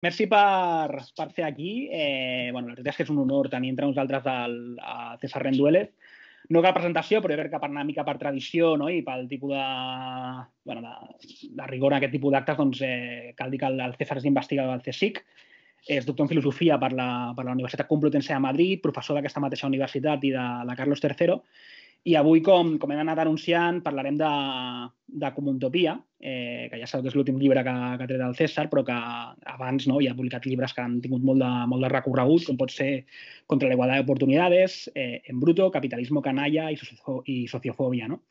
Merci per ser aquí. La veritat és que és un honor tenir entre nosaltres a César Rendueles. No cal presentació, però jo crec que per una mica per tradició, no? I pel tipus de rigor en aquest tipus d'actes, doncs, cal dir que el César és investigador del CSIC, és doctor en filosofia per la Universitat Complutense de Madrid, professor d'aquesta mateixa universitat i de la Carlos III. I avui, com hem anat anunciant, parlarem de Comuntopia, que ja sabeu que és l'últim llibre que ha tret el César, però que abans ja ha publicat llibres que han tingut molt de recorregut, com pot ser Contra la igualdad de oportunidades, En bruto, Capitalismo canalla i Sociofòbia. No?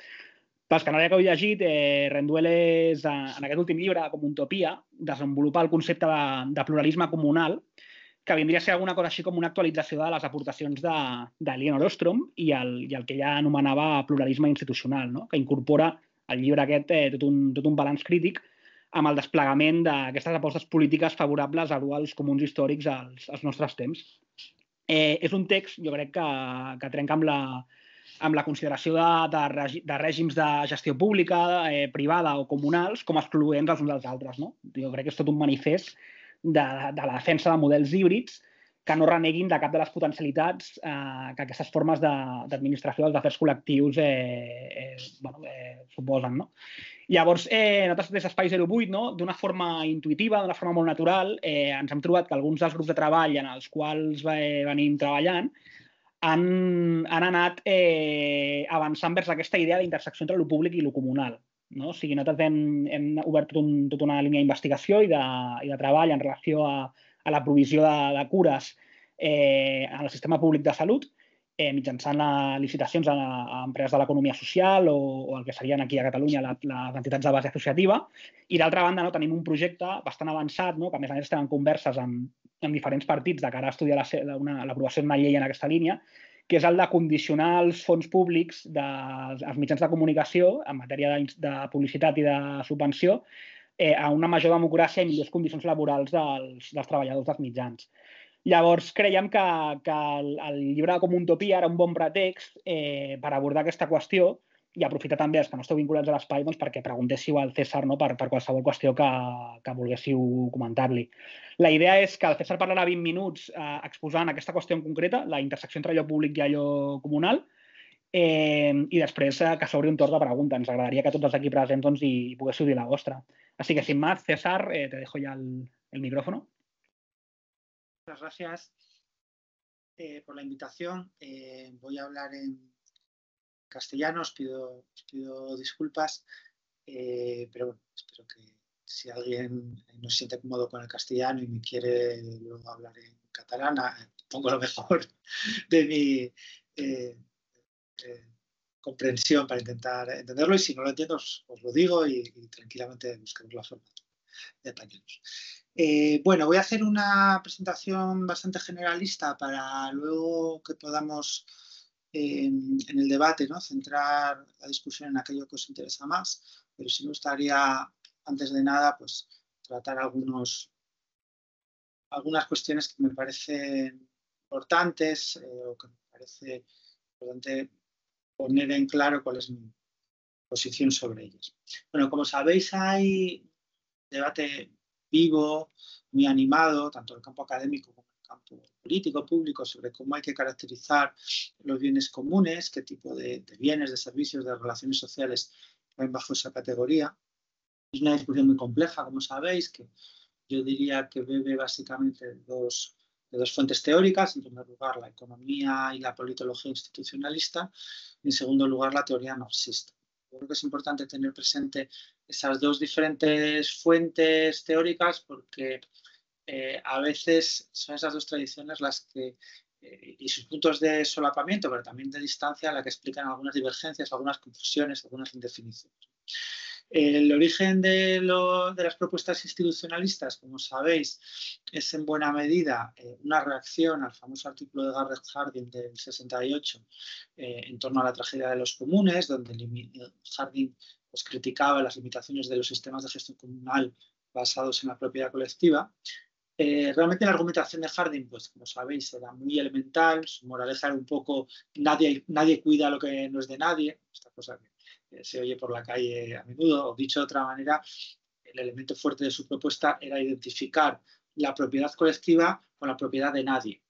Pels que no l'hagueu llegit, Rendueles, en aquest últim llibre, Comuntopia, desenvolupa el concepte de pluralisme comunal, que vindria a ser alguna cosa així com una actualització de les aportacions de Elinor Ostrom i el que ella anomenava pluralisme institucional, no? Que incorpora el llibre aquest tot un balanç crític amb el desplegament d'aquestes apostes polítiques favorables als comuns històrics als nostres temps. És un text, jo crec, que trenca amb la consideració de règims de gestió pública, privada o comunals com excloents els uns dels altres. No? Jo crec que és tot un manifest de la defensa de models híbrids que no reneguin de cap de les potencialitats que aquestes formes d'administració dels afers col·lectius suposen. No? Llavors, nosaltres des d'Espai 08, no? D'una forma intuïtiva, d'una forma molt natural, ens hem trobat que alguns dels grups de treball en els quals venim treballant han anat avançant vers aquesta idea d'intersecció entre el públic i el comunal. No? O sigui, nosaltres hem obert tota una línia d'investigació i de treball en relació a la provisió de cures en el sistema públic de salut, mitjançant licitacions a empreses de l'economia social o el que serien aquí a Catalunya les entitats de base associativa. I d'altra banda, no, tenim un projecte bastant avançat, no, que a més estem en converses amb diferents partits de cara a estudiar l'aprovació d'una llei en aquesta línia, que és el de condicionar els fons públics dels mitjans de comunicació en matèria de publicitat i de subvenció a una major democràcia i millors condicions laborals dels treballadors dels mitjans. Llavors, creiem que el llibre de Comuntopia era un bon pretext per abordar aquesta qüestió i aprofitar també els que no esteu vinculats a l'espai perquè preguntéssiu al César per qualsevol qüestió que volguéssiu comentar-li. La idea és que el César parlarà 20 minuts exposant aquesta qüestió en concreta, la intersecció entre allò públic i allò comunal, i després que s'obri un torn de preguntes. Ens agradaria que tots els aquí presents hi poguéssiu dir la vostra. Así que, sin más, César, te dejo ya el micrófono. Muchas gracias por la invitación. Voy a hablar en castellano, os pido disculpas, pero bueno, espero que si alguien no se siente cómodo con el castellano y me quiere luego hablar en catalán, pongo lo mejor de mi comprensión para intentar entenderlo, y si no lo entiendo os lo digo y tranquilamente buscaremos la forma de apañarnos. Bueno, voy a hacer una presentación bastante generalista para luego que podamos en el debate, ¿no?, centrar la discusión en aquello que os interesa más, pero sí me gustaría, antes de nada, pues tratar algunas cuestiones que me parecen importantes o que me parece importante poner en claro cuál es mi posición sobre ellas. Bueno, como sabéis, hay debate vivo, muy animado, tanto en el campo académico como en el campo político, público, sobre cómo hay que caracterizar los bienes comunes, qué tipo de bienes, de servicios, de relaciones sociales van bajo esa categoría. Es una discusión muy compleja, como sabéis, que yo diría que bebe básicamente de dos fuentes teóricas. En primer lugar, la economía y la politología institucionalista, y en segundo lugar, la teoría marxista. Yo creo que es importante tener presente esas dos diferentes fuentes teóricas porque a veces son esas dos tradiciones las que, y sus puntos de solapamiento, pero también de distancia, la que explican algunas divergencias, algunas confusiones, algunas indefiniciones. El origen de las propuestas institucionalistas, como sabéis, es en buena medida una reacción al famoso artículo de Garrett Hardin del 68 en torno a la tragedia de los comunes, donde Hardin pues, criticaba las limitaciones de los sistemas de gestión comunal basados en la propiedad colectiva. Realmente la argumentación de Hardin, pues como sabéis, era muy elemental. Su moraleja era un poco nadie cuida lo que no es de nadie, esta cosa que se oye por la calle a menudo, o dicho de otra manera, el elemento fuerte de su propuesta era identificar la propiedad colectiva con la propiedad de nadie.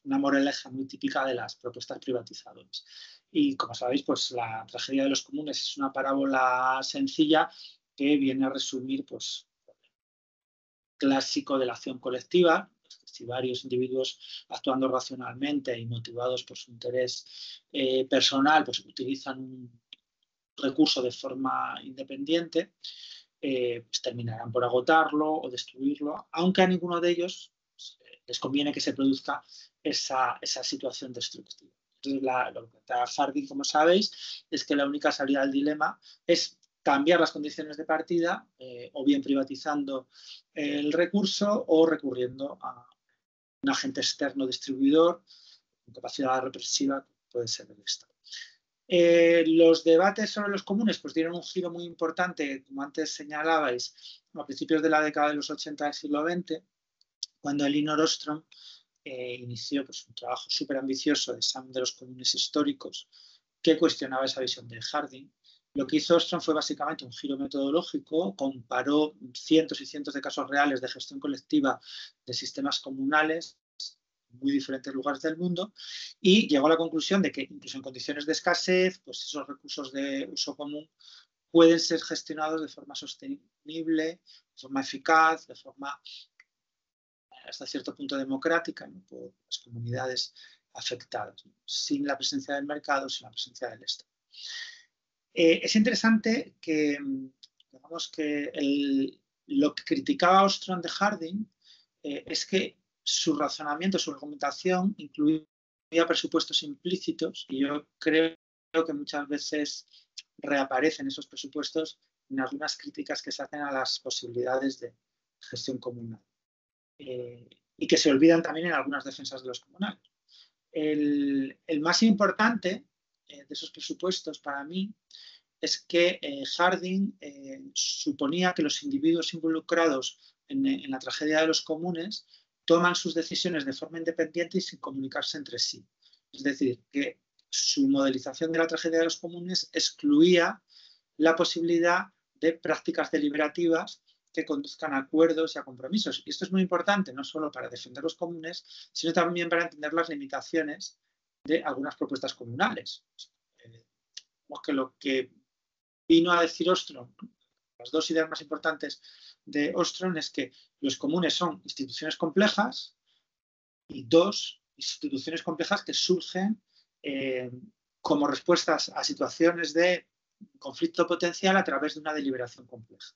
Una moraleja muy típica de las propuestas privatizadoras. Y como sabéis, pues la tragedia de los comunes es una parábola sencilla que viene a resumir pues, clásico de la acción colectiva. Si varios individuos actuando racionalmente y motivados por su interés personal pues utilizan un recurso de forma independiente, pues terminarán por agotarlo o destruirlo, aunque a ninguno de ellos les conviene que se produzca esa situación destructiva. Entonces, lo que da Harding, como sabéis, es que la única salida al dilema es cambiar las condiciones de partida, o bien privatizando el recurso o recurriendo a un agente externo distribuidor con capacidad represiva, que puede ser el Estado. Los debates sobre los comunes pues dieron un giro muy importante, como antes señalabais, a principios de la década de los 80 del siglo XX, cuando Elinor Ostrom inició pues, un trabajo súper ambicioso de examen de los comunes históricos que cuestionaba esa visión de Harding. Lo que hizo Ostrom fue básicamente un giro metodológico, comparó cientos y cientos de casos reales de gestión colectiva de sistemas comunales en muy diferentes lugares del mundo y llegó a la conclusión de que incluso en condiciones de escasez, pues esos recursos de uso común pueden ser gestionados de forma sostenible, de forma eficaz, de forma hasta cierto punto democrática, ¿no? Por las comunidades afectadas, ¿no? Sin la presencia del mercado, sin la presencia del Estado. Es interesante que, digamos que lo que criticaba Ostrom de Harding es que su razonamiento, su argumentación incluía presupuestos implícitos y yo creo que muchas veces reaparecen esos presupuestos en algunas críticas que se hacen a las posibilidades de gestión comunal. Y que se olvidan también en algunas defensas de los comunales. El más importante de esos presupuestos para mí es que Harding suponía que los individuos involucrados en la tragedia de los comunes toman sus decisiones de forma independiente y sin comunicarse entre sí. Es decir, que su modelización de la tragedia de los comunes excluía la posibilidad de prácticas deliberativas que conduzcan a acuerdos y a compromisos. Y esto es muy importante, no solo para defender los comunes, sino también para entender las limitaciones de algunas propuestas comunales. Que lo que vino a decir Ostrom, las dos ideas más importantes de Ostrom es que los comunes son instituciones complejas y dos, instituciones complejas que surgen como respuestas a situaciones de conflicto potencial a través de una deliberación compleja.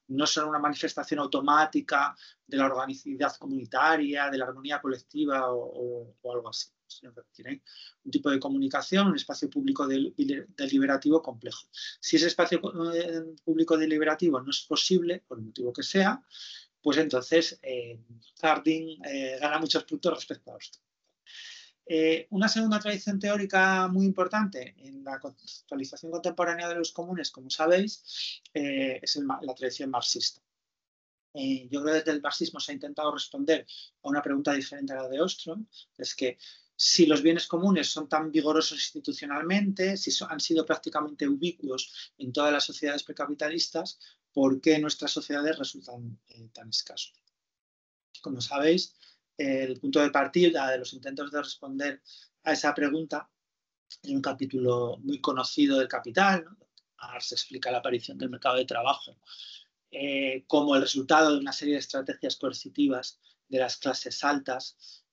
No son una manifestación automática de la organicidad comunitaria, de la armonía colectiva o algo así, sino que tienen un tipo de comunicación, un espacio público deliberativo complejo. Si ese espacio público deliberativo no es posible, por el motivo que sea, pues entonces Harding gana muchos puntos respecto a esto. Una segunda tradición teórica muy importante en la conceptualización contemporánea de los comunes, como sabéis, es la tradición marxista. Yo creo que desde el marxismo se ha intentado responder a una pregunta diferente a la de Ostrom, es que si los bienes comunes son tan vigorosos institucionalmente, si han sido prácticamente ubicuos en todas las sociedades precapitalistas, ¿por qué nuestras sociedades resultan tan escasos? Como sabéis, el punto de partida de los intentos de responder a esa pregunta es un capítulo muy conocido del Capital, ¿no? Marx explica la aparición del mercado de trabajo como el resultado de una serie de estrategias coercitivas de las clases altas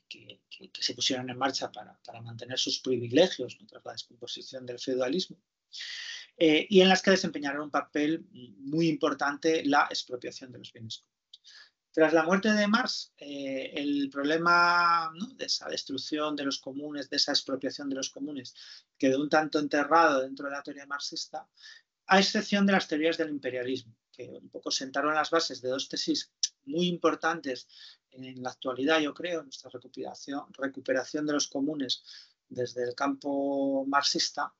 que se pusieron en marcha para mantener sus privilegios, ¿no? Tras la descomposición del feudalismo. Y en las que desempeñaron un papel muy importante la expropiación de los bienes comunes. Tras la muerte de Marx, el problema, ¿no?, de esa destrucción de los comunes, de esa expropiación de los comunes, quedó un tanto enterrado dentro de la teoría marxista, a excepción de las teorías del imperialismo, que un poco sentaron las bases de dos tesis muy importantes en la actualidad, yo creo, en nuestra recuperación de los comunes desde el campo marxista.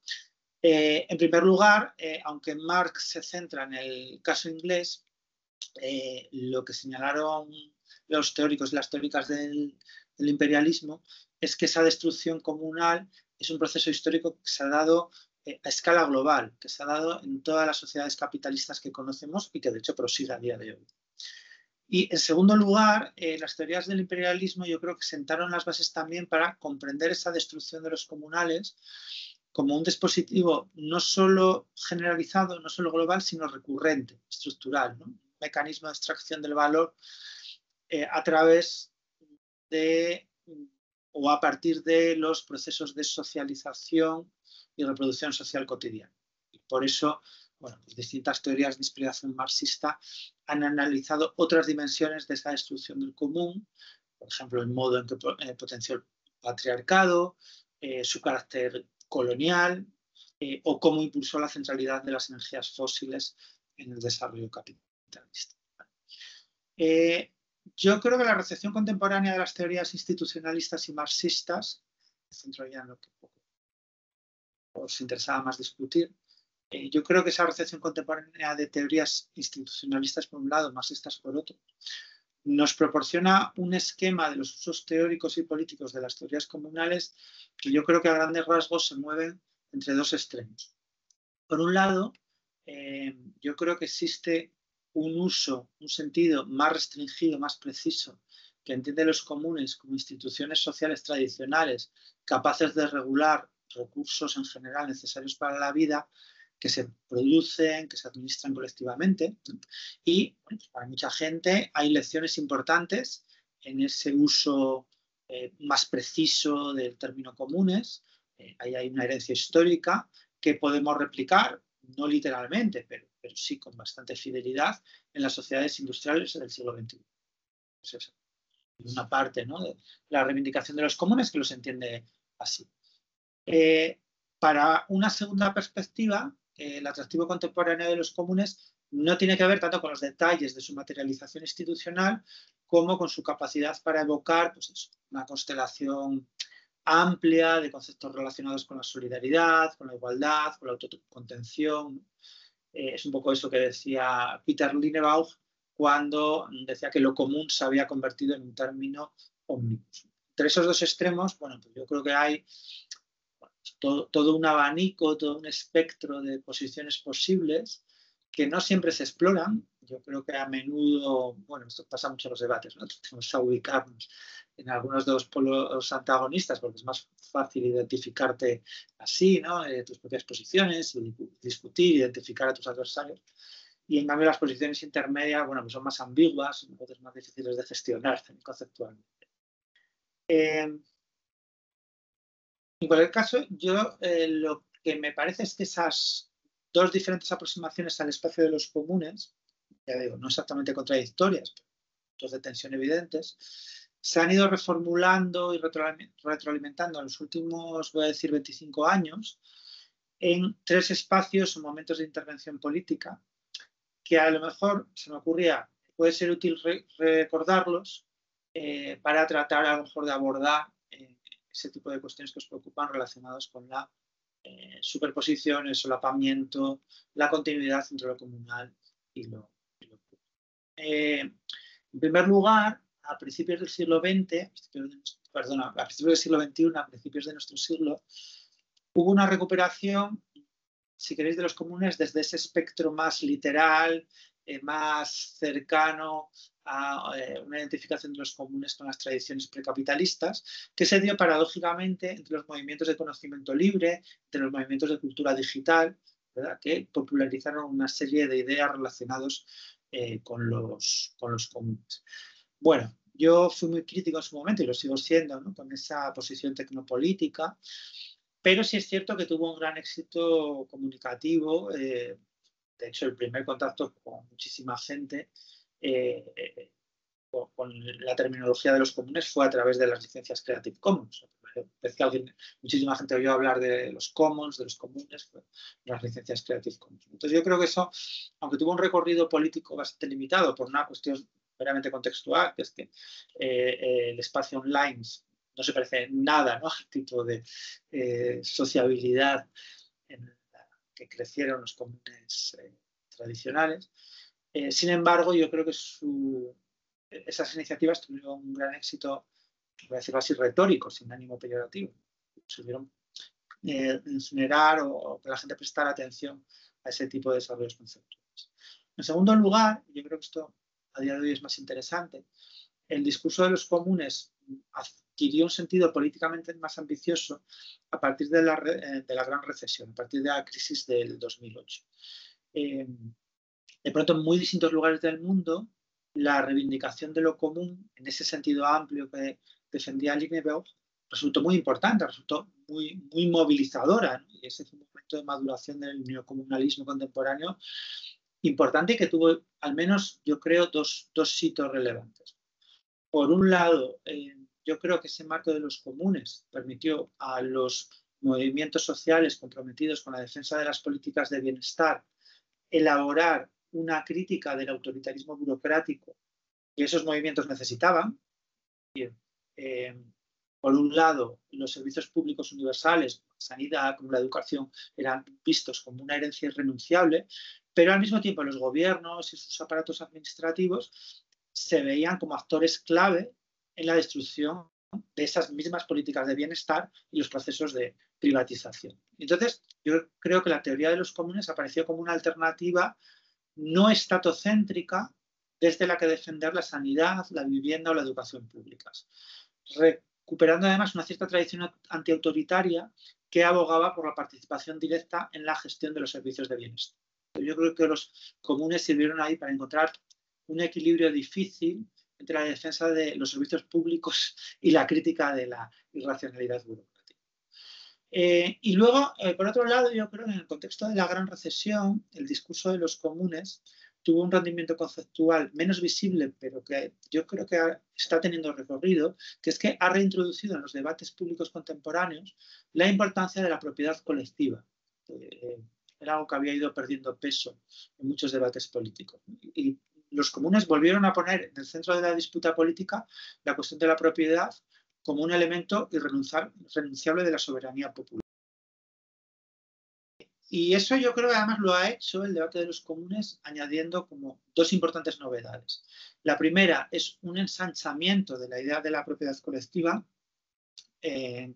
En primer lugar, aunque Marx se centra en el caso inglés, lo que señalaron los teóricos y las teóricas del imperialismo es que esa destrucción comunal es un proceso histórico que se ha dado a escala global, que se ha dado en todas las sociedades capitalistas que conocemos y que de hecho prosigue a día de hoy. Y en segundo lugar, las teorías del imperialismo yo creo que sentaron las bases también para comprender esa destrucción de los comunales como un dispositivo no solo generalizado, no solo global, sino recurrente, estructural, ¿no? Un mecanismo de extracción del valor a través de o a partir de los procesos de socialización y reproducción social cotidiana. Y por eso, bueno, pues distintas teorías de inspiración marxista han analizado otras dimensiones de esa destrucción del común, por ejemplo, el modo en que potenció el patriarcado, su carácter colonial o cómo impulsó la centralidad de las energías fósiles en el desarrollo capitalista. Yo creo que la recepción contemporánea de las teorías institucionalistas y marxistas, centro ya en lo que os interesaba más discutir, yo creo que esa recepción contemporánea de teorías institucionalistas por un lado, marxistas por otro, nos proporciona un esquema de los usos teóricos y políticos de las teorías comunales que yo creo que a grandes rasgos se mueven entre dos extremos. Por un lado, yo creo que existe un uso, un sentido más restringido, más preciso, que entiende los comunes como instituciones sociales tradicionales capaces de regular recursos en general necesarios para la vida, que se producen, que se administran colectivamente. Y bueno, pues para mucha gente hay lecciones importantes en ese uso más preciso del término comunes. Ahí hay una herencia histórica que podemos replicar, no literalmente, pero sí con bastante fidelidad en las sociedades industriales del siglo XXI. Pues eso, una parte, ¿no?, de la reivindicación de los comunes que los entiende así. Para una segunda perspectiva, el atractivo contemporáneo de los comunes no tiene que ver tanto con los detalles de su materialización institucional como con su capacidad para evocar pues eso, una constelación amplia de conceptos relacionados con la solidaridad, con la igualdad, con la autocontención. Es un poco eso que decía Peter Linnebaum cuando decía que lo común se había convertido en un término ómnibus. Entre esos dos extremos, bueno, pues yo creo que hay todo un abanico, todo un espectro de posiciones posibles que no siempre se exploran. Yo creo que a menudo, bueno, esto pasa mucho en los debates, ¿no? Tenemos a ubicarnos en algunos de los polos antagonistas porque es más fácil identificarte así, ¿no? Tus propias posiciones y discutir, identificar a tus adversarios. Y en cambio las posiciones intermedias, bueno, pues son más ambiguas, son más difíciles de gestionar conceptualmente. En cualquier caso, yo lo que me parece es que esas dos diferentes aproximaciones al espacio de los comunes, ya digo, no exactamente contradictorias, pero puntos de tensión evidentes, se han ido reformulando y retroalimentando en los últimos, voy a decir, 25 años, en tres espacios o momentos de intervención política, que a lo mejor se me ocurría, puede ser útil recordarlos para tratar a lo mejor de abordar ese tipo de cuestiones que os preocupan relacionadas con la superposición, el solapamiento, la continuidad entre lo comunal y lo público. En primer lugar, a principios del siglo XX, a principios del siglo XXI, a principios de nuestro siglo, hubo una recuperación, si queréis, de los comunes desde ese espectro más literal, más cercano a una identificación de los comunes con las tradiciones precapitalistas, que se dio paradójicamente entre los movimientos de conocimiento libre, entre los movimientos de cultura digital, ¿verdad?, que popularizaron una serie de ideas relacionadas con los comunes. Bueno, yo fui muy crítico en su momento y lo sigo siendo, ¿no?, con esa posición tecnopolítica, pero sí es cierto que tuvo un gran éxito comunicativo. De hecho, el primer contacto con muchísima gente con la terminología de los comunes fue a través de las licencias Creative Commons. Muchísima gente oyó hablar de los commons, de los comunes, las licencias Creative Commons. Entonces yo creo que eso, aunque tuvo un recorrido político bastante limitado por una cuestión meramente contextual, que es que el espacio online no se parece nada, ¿no?, al tipo de sociabilidad en la que crecieron los comunes tradicionales. Sin embargo, yo creo que esas iniciativas tuvieron un gran éxito, voy a decirlo así, retórico, sin ánimo peyorativo. Sirvieron generar o que la gente prestara atención a ese tipo de desarrollos conceptuales. En segundo lugar, yo creo que esto a día de hoy es más interesante, el discurso de los comunes adquirió un sentido políticamente más ambicioso a partir de la gran recesión, a partir de la crisis del 2008. De pronto, en muy distintos lugares del mundo, la reivindicación de lo común, en ese sentido amplio que defendía Lineberg, resultó muy importante, resultó muy movilizadora, ¿no? Y ese fue un momento de maduración del neocomunalismo contemporáneo importante y que tuvo, al menos, yo creo, dos hitos relevantes. Por un lado, yo creo que ese marco de los comunes permitió a los movimientos sociales comprometidos con la defensa de las políticas de bienestar elaborar una crítica del autoritarismo burocrático que esos movimientos necesitaban. Por un lado, los servicios públicos universales, como la sanidad, como la educación, eran vistos como una herencia irrenunciable, pero al mismo tiempo los gobiernos y sus aparatos administrativos se veían como actores clave en la destrucción de esas mismas políticas de bienestar y los procesos de privatización. Entonces, yo creo que la teoría de los comunes apareció como una alternativa no estatocéntrica desde la que defender la sanidad, la vivienda o la educación públicas, recuperando además una cierta tradición antiautoritaria que abogaba por la participación directa en la gestión de los servicios de bienestar. Yo creo que los comunes sirvieron ahí para encontrar un equilibrio difícil entre la defensa de los servicios públicos y la crítica de la irracionalidad burocrática. Y luego, por otro lado, yo creo que en el contexto de la gran recesión, el discurso de los comunes tuvo un rendimiento conceptual menos visible, pero que yo creo que está teniendo recorrido, que es que ha reintroducido en los debates públicos contemporáneos la importancia de la propiedad colectiva. Era algo que había ido perdiendo peso en muchos debates políticos. Y los comunes volvieron a poner en el centro de la disputa política la cuestión de la propiedad como un elemento irrenunciable de la soberanía popular. Y eso yo creo que además lo ha hecho el debate de los comunes añadiendo como dos importantes novedades. La primera es un ensanchamiento de la idea de la propiedad colectiva,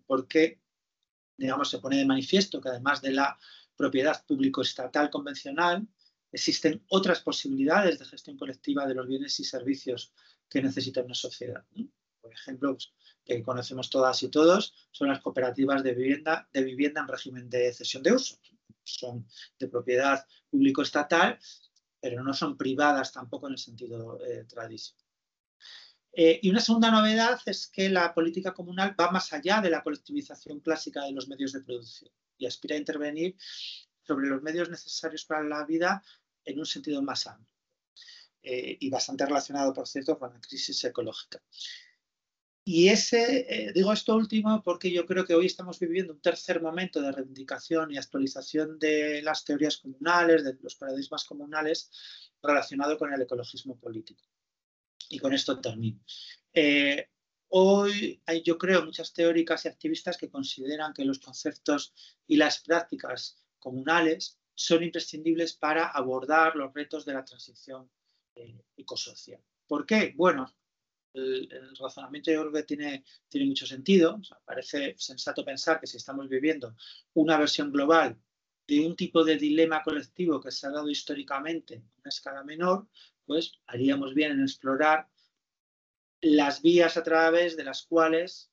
porque, digamos, se pone de manifiesto que además de la propiedad público-estatal convencional, existen otras posibilidades de gestión colectiva de los bienes y servicios que necesita una sociedad, ¿no? Por ejemplo, pues, que conocemos todas y todos, son las cooperativas de vivienda en régimen de cesión de uso. Son de propiedad público-estatal, pero no son privadas tampoco en el sentido tradicional. Y una segunda novedad es que la política comunal va más allá de la colectivización clásica de los medios de producción y aspira a intervenir sobre los medios necesarios para la vida en un sentido más amplio y bastante relacionado, por cierto, con la crisis ecológica. Y digo esto último porque yo creo que hoy estamos viviendo un tercer momento de reivindicación y actualización de las teorías comunales, de los paradigmas comunales relacionado con el ecologismo político. Y con esto termino. Hoy hay, yo creo, muchas teóricas y activistas que consideran que los conceptos y las prácticas comunales son imprescindibles para abordar los retos de la transición ecosocial. ¿Por qué? Bueno, el razonamiento yo creo que tiene mucho sentido. O sea, parece sensato pensar que si estamos viviendo una versión global de un tipo de dilema colectivo que se ha dado históricamente a una escala menor, pues haríamos bien en explorar las vías a través de las cuales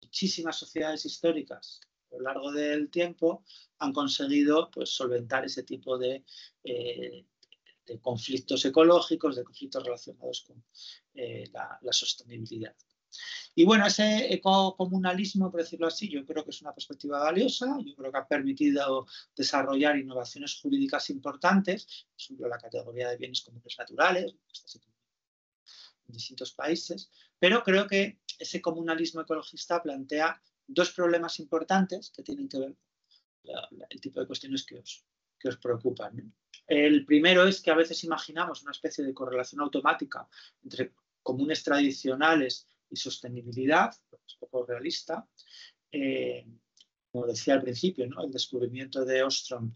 muchísimas sociedades históricas a lo largo del tiempo han conseguido pues, solventar ese tipo de conflictos ecológicos, de conflictos relacionados con la sostenibilidad. Y bueno, ese ecocomunalismo, por decirlo así, yo creo que es una perspectiva valiosa, yo creo que ha permitido desarrollar innovaciones jurídicas importantes, por ejemplo, la categoría de bienes comunes naturales, en distintos países, pero creo que ese comunalismo ecologista plantea dos problemas importantes que tienen que ver con el tipo de cuestiones que os preocupan, ¿no? El primero es que a veces imaginamos una especie de correlación automática entre comunes tradicionales y sostenibilidad, es poco realista. Como decía al principio, ¿no? El descubrimiento de Ostrom,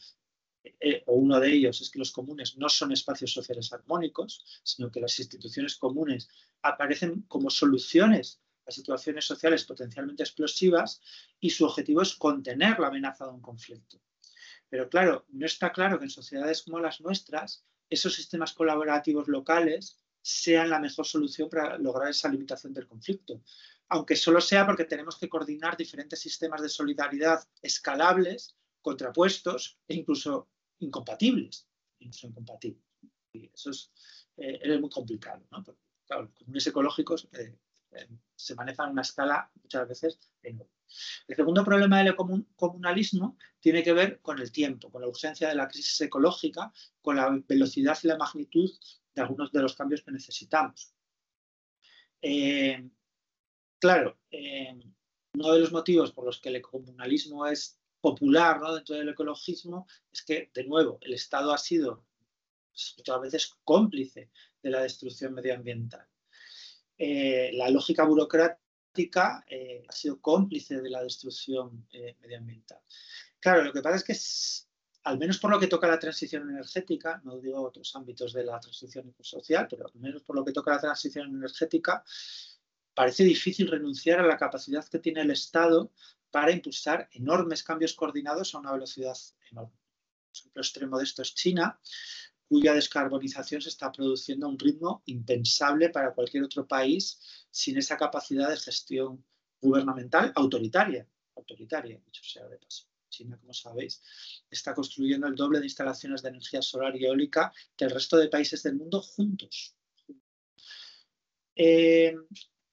o uno de ellos, es que los comunes no son espacios sociales armónicos, sino que las instituciones comunes aparecen como soluciones a situaciones sociales potencialmente explosivas y su objetivo es contener la amenaza de un conflicto. Pero claro, no está claro que en sociedades como las nuestras esos sistemas colaborativos locales sean la mejor solución para lograr esa limitación del conflicto, aunque solo sea porque tenemos que coordinar diferentes sistemas de solidaridad escalables, contrapuestos e incluso incompatibles. Y eso es muy complicado, ¿no? Porque, claro, los comunes ecológicos se manejan a una escala muchas veces enorme. El segundo problema del comunalismo tiene que ver con el tiempo, con la urgencia de la crisis ecológica, con la velocidad y la magnitud de algunos de los cambios que necesitamos. Claro, uno de los motivos por los que el comunalismo es popular, ¿no?, dentro del ecologismo es que, de nuevo, el Estado ha sido muchas veces cómplice de la destrucción medioambiental. La lógica burocrática ha sido cómplice de la destrucción medioambiental. Claro, lo que pasa es que, al menos por lo que toca a la transición energética, no digo otros ámbitos de la transición social, pero al menos por lo que toca a la transición energética, parece difícil renunciar a la capacidad que tiene el Estado para impulsar enormes cambios coordinados a una velocidad enorme. El ejemplo extremo de esto es China, cuya descarbonización se está produciendo a un ritmo impensable para cualquier otro país sin esa capacidad de gestión gubernamental autoritaria, dicho sea de paso. China, como sabéis, está construyendo el doble de instalaciones de energía solar y eólica que el resto de países del mundo juntos.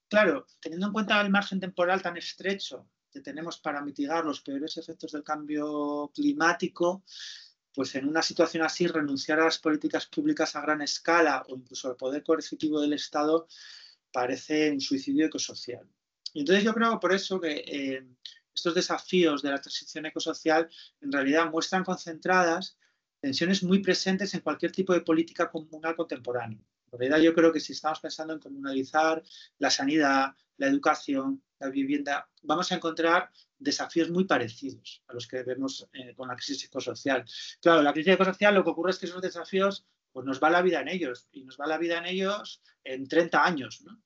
Claro, teniendo en cuenta el margen temporal tan estrecho que tenemos para mitigar los peores efectos del cambio climático, pues en una situación así renunciar a las políticas públicas a gran escala o incluso al poder coercitivo del Estado parece un suicidio ecosocial. Y entonces yo creo por eso que estos desafíos de la transición ecosocial en realidad muestran concentradas tensiones muy presentes en cualquier tipo de política comunal contemporánea. En realidad yo creo que si estamos pensando en comunalizar la sanidad, la educación, la vivienda, vamos a encontrar desafíos muy parecidos a los que vemos con la crisis ecosocial. Claro, la crisis ecosocial lo que ocurre es que esos desafíos pues nos va la vida en ellos, y nos va la vida en ellos en 30 años, ¿no?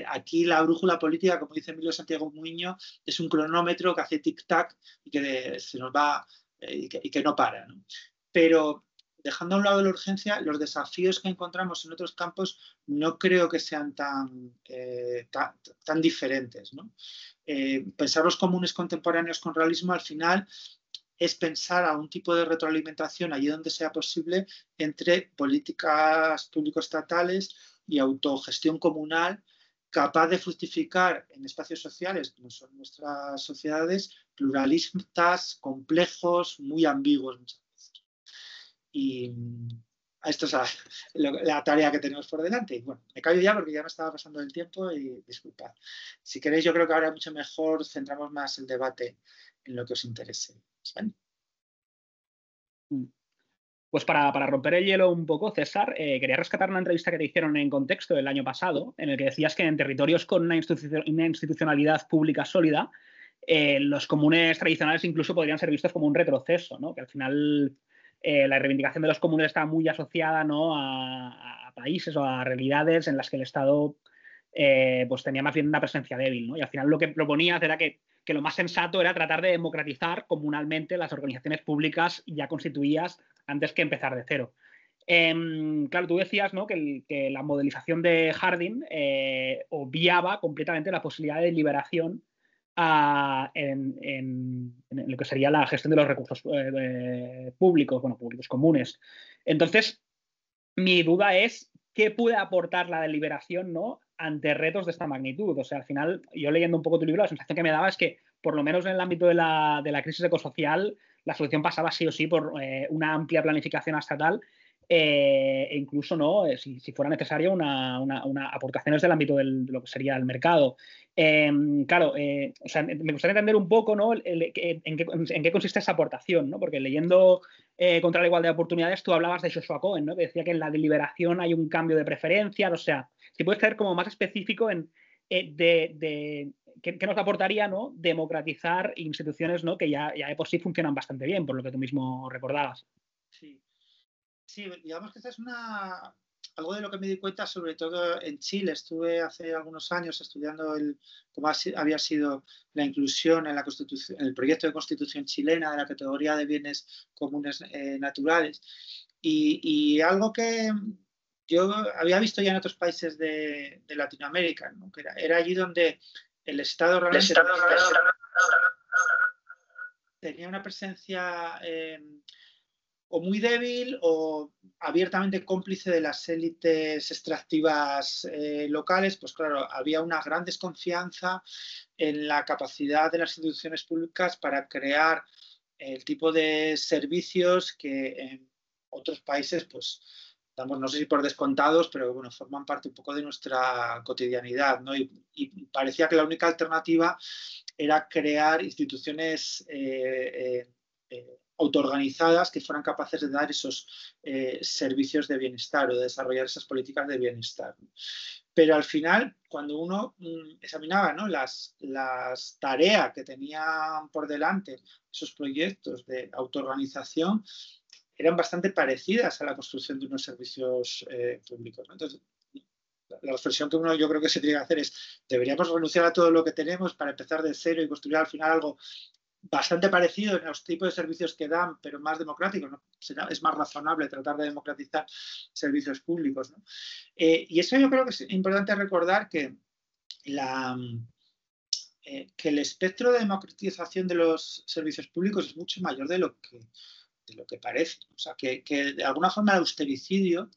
Aquí la brújula política, como dice Emilio Santiago Muiño, es un cronómetro que hace tic-tac y que se nos va y que no para, ¿no? Pero dejando a un lado la urgencia, los desafíos que encontramos en otros campos no creo que sean tan diferentes, ¿no? Pensar los comunes contemporáneos con realismo al final es pensar a un tipo de retroalimentación allí donde sea posible entre políticas público-estatales y autogestión comunal capaz de fructificar en espacios sociales, como son nuestras sociedades, pluralistas, complejos, muy ambiguos muchas veces. Y esto es la tarea que tenemos por delante. Y bueno, me callo ya porque ya me estaba pasando el tiempo y disculpad. Si queréis, yo creo que ahora mucho mejor centramos más el debate en lo que os interese. ¿Vale? Pues para romper el hielo un poco, César, quería rescatar una entrevista que te hicieron en Contexto el año pasado, en el que decías que en territorios con una institucionalidad pública sólida, los comunes tradicionales incluso podrían ser vistos como un retroceso, ¿no? Que al final la reivindicación de los comunes está muy asociada, ¿no?, a países o a realidades en las que el Estado pues tenía más bien una presencia débil, ¿no? Y al final lo que proponías era que lo más sensato era tratar de democratizar comunalmente las organizaciones públicas ya constituidas antes que empezar de cero. Claro, tú decías, ¿no?, que la modelización de Harding obviaba completamente la posibilidad de liberación en lo que sería la gestión de los recursos públicos, bueno, públicos comunes. Entonces, mi duda es qué puede aportar la deliberación, ¿no?, ante retos de esta magnitud. O sea, al final, yo leyendo un poco tu libro, la sensación que me daba es que, por lo menos en el ámbito de la crisis ecosocial, la solución pasaba sí o sí por una amplia planificación estatal e incluso, ¿no?, si fuera necesario, una aportaciones del ámbito de lo que sería el mercado. Claro, o sea, me gustaría entender un poco, ¿no?, en qué consiste esa aportación, ¿no? Porque leyendo contra la igualdad de oportunidades, tú hablabas de Joshua Cohen, ¿no?, que decía que en la deliberación hay un cambio de preferencias. O sea, si puedes ser como más específico en qué nos aportaría, ¿no?, democratizar instituciones, ¿no?, que ya de por sí funcionan bastante bien, por lo que tú mismo recordabas. Sí, digamos que esta es una algo de lo que me di cuenta, sobre todo en Chile, estuve hace algunos años estudiando cómo había sido la inclusión en la Constitución, en el proyecto de Constitución chilena de la categoría de bienes comunes naturales. Y algo que yo había visto ya en otros países de Latinoamérica, ¿no? Que era allí donde el Estado realmente tenía una presencia o muy débil o abiertamente cómplice de las élites extractivas locales. Pues claro, había una gran desconfianza en la capacidad de las instituciones públicas para crear el tipo de servicios que en otros países, pues, damos, no sé si por descontados, pero bueno, forman parte un poco de nuestra cotidianidad, ¿no? Y parecía que la única alternativa era crear instituciones autoorganizadas que fueran capaces de dar esos servicios de bienestar o de desarrollar esas políticas de bienestar. Pero al final, cuando uno examinaba, ¿no?, las tareas que tenían por delante esos proyectos de autoorganización, eran bastante parecidas a la construcción de unos servicios públicos, ¿no? Entonces, la reflexión que uno yo creo que se tiene que hacer es: deberíamos renunciar a todo lo que tenemos para empezar de cero y construir al final algo bastante parecido en los tipos de servicios que dan, pero más democráticos, ¿no? Es más razonable tratar de democratizar servicios públicos, ¿no? Y eso yo creo que es importante recordar que el espectro de democratización de los servicios públicos es mucho mayor de lo que parece. O sea, que de alguna forma el austericidio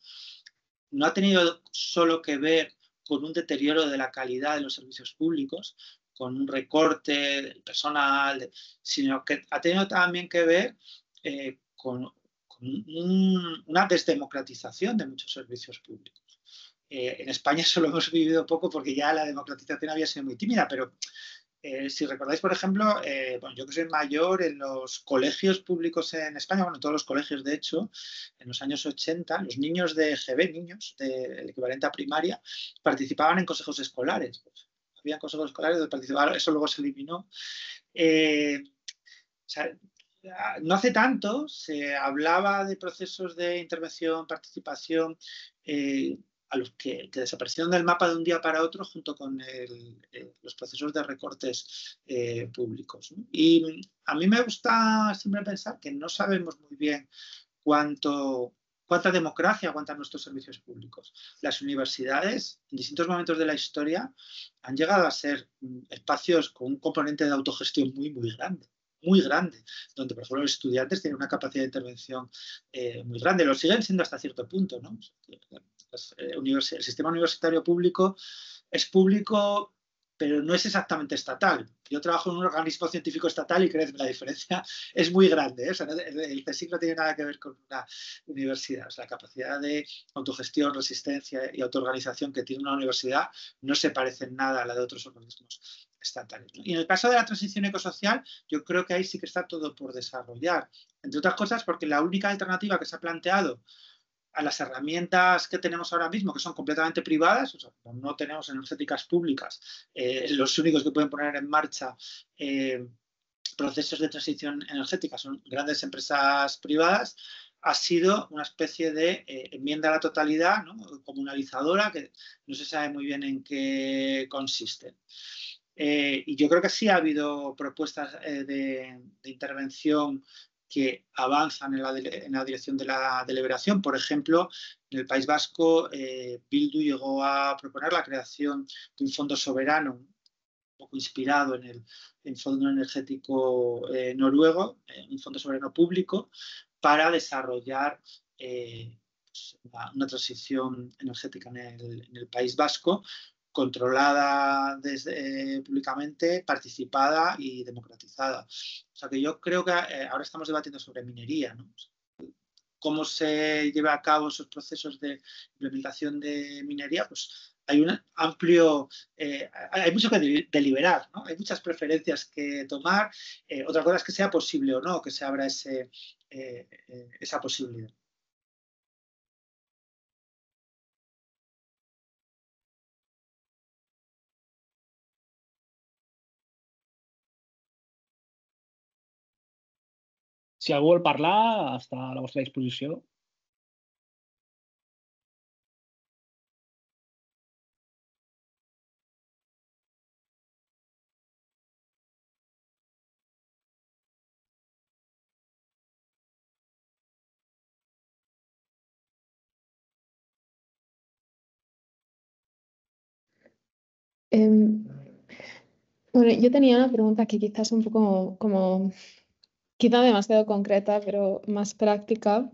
no ha tenido solo que ver con un deterioro de la calidad de los servicios públicos, con un recorte del personal, sino que ha tenido también que ver con una desdemocratización de muchos servicios públicos. En España eso lo hemos vivido poco porque ya la democratización había sido muy tímida, pero si recordáis, por ejemplo, bueno, yo que soy mayor, en los colegios públicos en España, bueno, en todos los colegios, de hecho, en los años 80, los niños de GB, niños del equivalente a primaria, participaban en consejos escolares. Pues, había consejos escolares donde participaban, eso luego se eliminó. O sea, no hace tanto se hablaba de procesos de intervención, participación, a los que desaparecieron del mapa de un día para otro junto con los procesos de recortes públicos, ¿no? Y a mí me gusta siempre pensar que no sabemos muy bien cuánta democracia aguantan nuestros servicios públicos. Las universidades, en distintos momentos de la historia, han llegado a ser espacios con un componente de autogestión muy, muy grande, donde, por ejemplo, los estudiantes tienen una capacidad de intervención muy grande. Lo siguen siendo hasta cierto punto, ¿no? El sistema universitario público es público, pero no es exactamente estatal. Yo trabajo en un organismo científico estatal y créeme, la diferencia es muy grande, ¿eh? O sea, el CSIC no tiene nada que ver con una universidad. O sea, la capacidad de autogestión, resistencia y autoorganización que tiene una universidad no se parece en nada a la de otros organismos estatales, ¿no? Y en el caso de la transición ecosocial, yo creo que ahí sí que está todo por desarrollar. Entre otras cosas porque la única alternativa que se ha planteado a las herramientas que tenemos ahora mismo, que son completamente privadas, o sea, no tenemos energéticas públicas, los únicos que pueden poner en marcha procesos de transición energética son grandes empresas privadas, ha sido una especie de enmienda a la totalidad, ¿no?, comunalizadora, que no se sabe muy bien en qué consiste. Y yo creo que sí ha habido propuestas de intervención que avanzan en la dirección de la deliberación. Por ejemplo, en el País Vasco, Bildu llegó a proponer la creación de un fondo soberano, un poco inspirado en el Fondo Energético noruego, un fondo soberano público, para desarrollar una transición energética en el País Vasco, controlada públicamente, participada y democratizada. O sea que yo creo que ahora estamos debatiendo sobre minería, ¿no? Cómo se lleva a cabo esos procesos de implementación de minería, pues hay un amplio, hay mucho que deliberar, ¿no? Hay muchas preferencias que tomar. Otra cosa es que sea posible o no, que se abra esa posibilidad. Si algú vol parlar, està a la vostra disposició. Em, bueno, yo tenía una pregunta que quizás un poco como, quizá demasiado concreta, pero más práctica,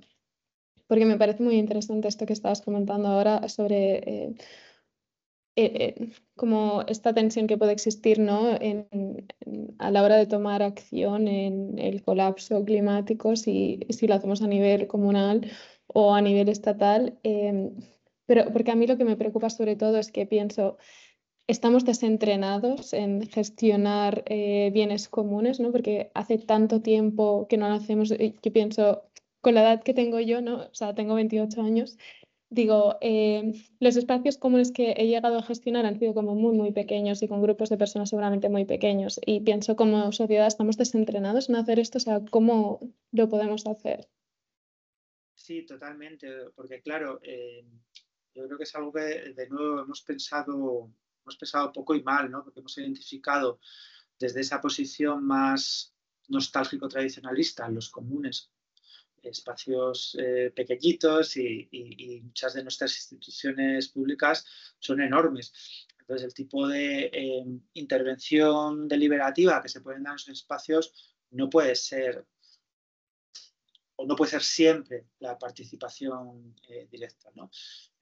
porque me parece muy interesante esto que estabas comentando ahora sobre como esta tensión que puede existir, ¿no? A la hora de tomar acción en el colapso climático, si lo hacemos a nivel comunal o a nivel estatal. Pero porque a mí lo que me preocupa sobre todo es que pienso, estamos desentrenados en gestionar bienes comunes, ¿no? Porque hace tanto tiempo que no lo hacemos. Yo pienso, con la edad que tengo yo, ¿no? O sea, tengo 28 años. Digo, los espacios comunes que he llegado a gestionar han sido como muy, muy pequeños y con grupos de personas seguramente muy pequeños. Y pienso como sociedad estamos desentrenados en hacer esto, o sea, ¿cómo lo podemos hacer? Sí, totalmente, porque claro, yo creo que es algo que de nuevo hemos pensado poco y mal, ¿no? Porque hemos identificado desde esa posición más nostálgico tradicionalista, los comunes, espacios pequeñitos y muchas de nuestras instituciones públicas son enormes. Entonces, el tipo de intervención deliberativa que se pueden dar en esos espacios no puede ser o no puede ser siempre la participación directa, ¿no?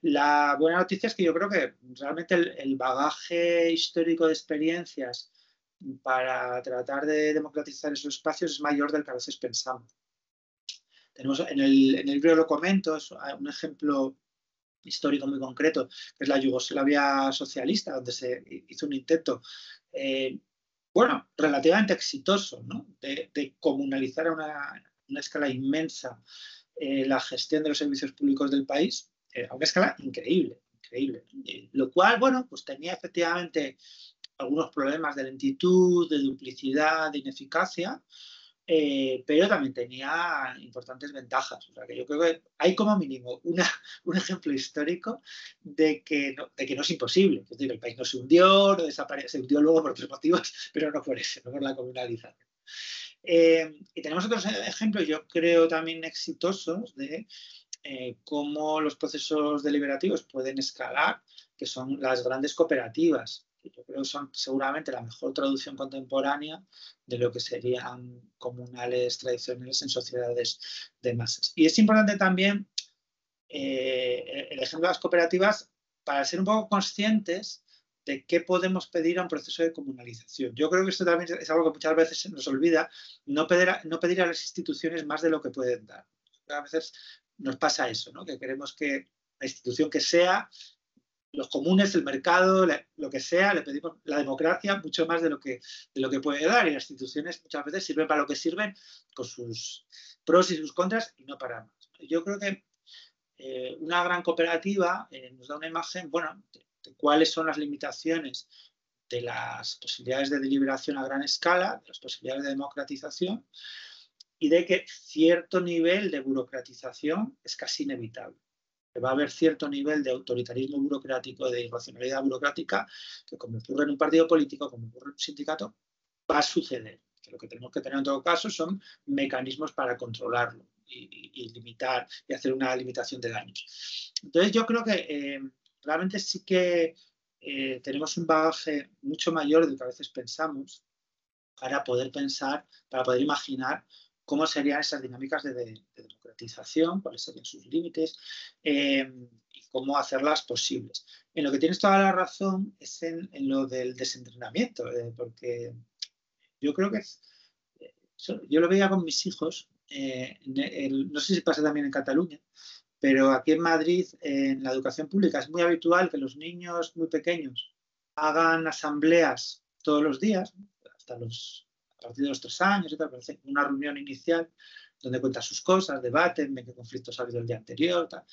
La buena noticia es que yo creo que realmente el bagaje histórico de experiencias para tratar de democratizar esos espacios es mayor del que a veces pensamos. Tenemos en el libro lo comento, es un ejemplo histórico muy concreto, que es la Yugoslavia socialista, donde se hizo un intento, bueno, relativamente exitoso, ¿no? de comunalizar a una escala inmensa la gestión de los servicios públicos del país, a una escala increíble, increíble. Lo cual, bueno, pues tenía efectivamente algunos problemas de lentitud, de duplicidad, de ineficacia, pero también tenía importantes ventajas. O sea, que yo creo que hay como mínimo un ejemplo histórico de que no es imposible. Es decir, el país no se hundió, no desapareció, se hundió luego por otros motivos, pero no por eso, no por la comunalización. Y tenemos otros ejemplos, yo creo, también exitosos de cómo los procesos deliberativos pueden escalar, que son las grandes cooperativas. Yo creo que son seguramente la mejor traducción contemporánea de lo que serían comunales tradicionales en sociedades de masas. Y es importante también el ejemplo de las cooperativas para ser un poco conscientes de qué podemos pedir a un proceso de comunalización. Yo creo que esto también es algo que muchas veces se nos olvida, no pedir a las instituciones más de lo que pueden dar. A veces nos pasa eso, ¿no? Que queremos que la institución que sea, los comunes, el mercado, lo que sea, le pedimos la democracia mucho más de lo que puede dar. Y las instituciones muchas veces sirven para lo que sirven, con sus pros y sus contras, y no para más. Yo creo que una gran cooperativa nos da una imagen, bueno, de cuáles son las limitaciones de las posibilidades de deliberación a gran escala, de las posibilidades de democratización y de que cierto nivel de burocratización es casi inevitable. Que va a haber cierto nivel de autoritarismo burocrático, de irracionalidad burocrática, que como ocurre en un partido político, como ocurre en un sindicato, va a suceder. Que lo que tenemos que tener en todo caso son mecanismos para controlarlo y limitar y hacer una limitación de daños. Entonces yo creo que realmente sí que tenemos un bagaje mucho mayor del que a veces pensamos para poder pensar, para poder imaginar cómo serían esas dinámicas de democratización, cuáles serían sus límites y cómo hacerlas posibles. En lo que tienes toda la razón es en lo del desentrenamiento, porque yo creo que yo lo veía con mis hijos, no sé si pasa también en Cataluña, pero aquí en Madrid, en la educación pública, es muy habitual que los niños muy pequeños hagan asambleas todos los días, a partir de los 3 años, y tal, una reunión inicial donde cuentan sus cosas, debaten, ven qué conflictos ha habido el día anterior, tal.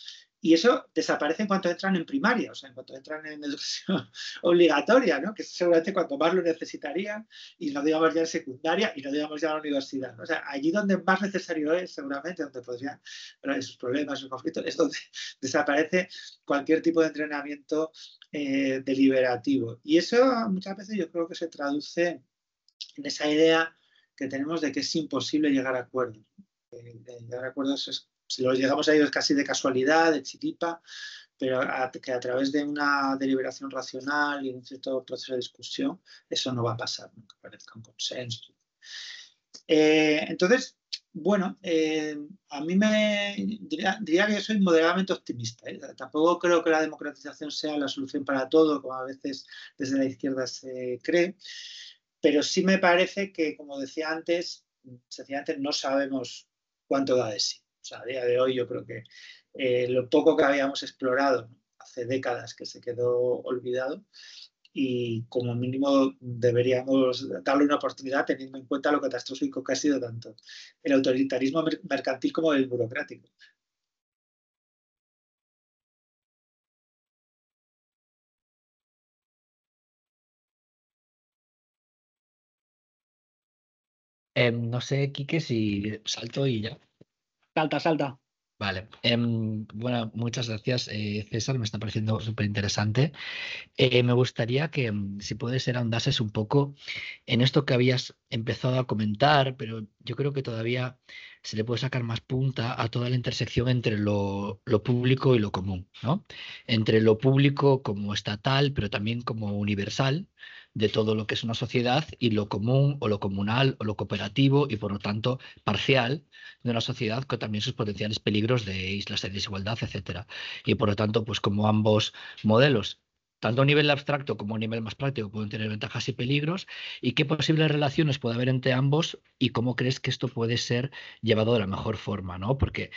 Y eso desaparece en cuanto entran en primaria, o sea, en cuanto entran en educación obligatoria, ¿no? Que es seguramente cuanto más lo necesitarían, y no digamos ya en secundaria, y no digamos ya en la universidad, ¿no? O sea, allí donde más necesario es, seguramente, donde podrían esos problemas, esos conflictos, es donde desaparece cualquier tipo de entrenamiento deliberativo. Y eso muchas veces yo creo que se traduce en esa idea que tenemos de que es imposible llegar a acuerdos. Llegar a acuerdos, si los llegamos a ellos casi de casualidad, de chiripa, pero que a través de una deliberación racional y un cierto proceso de discusión, eso no va a pasar, ¿no? Que parezca un consenso. Entonces, bueno, a mí diría que yo soy moderadamente optimista. Tampoco creo que la democratización sea la solución para todo, como a veces desde la izquierda se cree, pero sí me parece que, como decía antes, sencillamente no sabemos cuánto da de sí. O sea, a día de hoy yo creo que lo poco que habíamos explorado, ¿no? Hace décadas que se quedó olvidado, y como mínimo deberíamos darle una oportunidad teniendo en cuenta lo catastrófico que ha sido tanto el autoritarismo mercantil como el burocrático. No sé, Quique, si salto y ya. Salta, salta. Vale. Bueno, muchas gracias, César. Me está pareciendo súper interesante. Me gustaría que, si puede ser, ahondases un poco en esto que habías empezado a comentar, pero yo creo que todavía se le puede sacar más punta a toda la intersección entre lo público y lo común, ¿no? Entre lo público como estatal, pero también como universal de todo lo que es una sociedad, y lo común o lo comunal o lo cooperativo y por lo tanto parcial de una sociedad con también sus potenciales peligros de islas de desigualdad, etcétera. Y por lo tanto, pues como ambos modelos, tanto a nivel abstracto como a nivel más práctico, pueden tener ventajas y peligros, y qué posibles relaciones puede haber entre ambos y cómo crees que esto puede ser llevado de la mejor forma, ¿no? Porque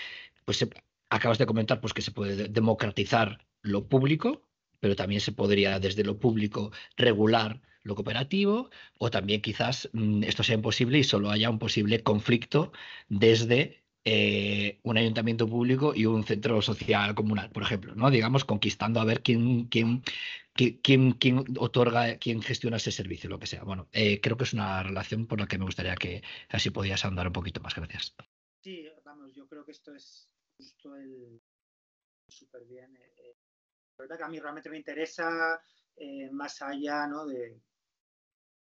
pues, acabas de comentar pues, que se puede democratizar lo público, pero también se podría desde lo público regular lo cooperativo, o también quizás esto sea imposible y solo haya un posible conflicto desde un ayuntamiento público y un centro social comunal, por ejemplo, ¿no? Digamos, conquistando a ver quién otorga, quién gestiona ese servicio, lo que sea. Bueno, creo que es una relación por la que me gustaría que así podías andar un poquito más. Gracias. Sí, vamos, yo creo que esto es justo el súper bien. La verdad que a mí realmente me interesa más allá, ¿no?, de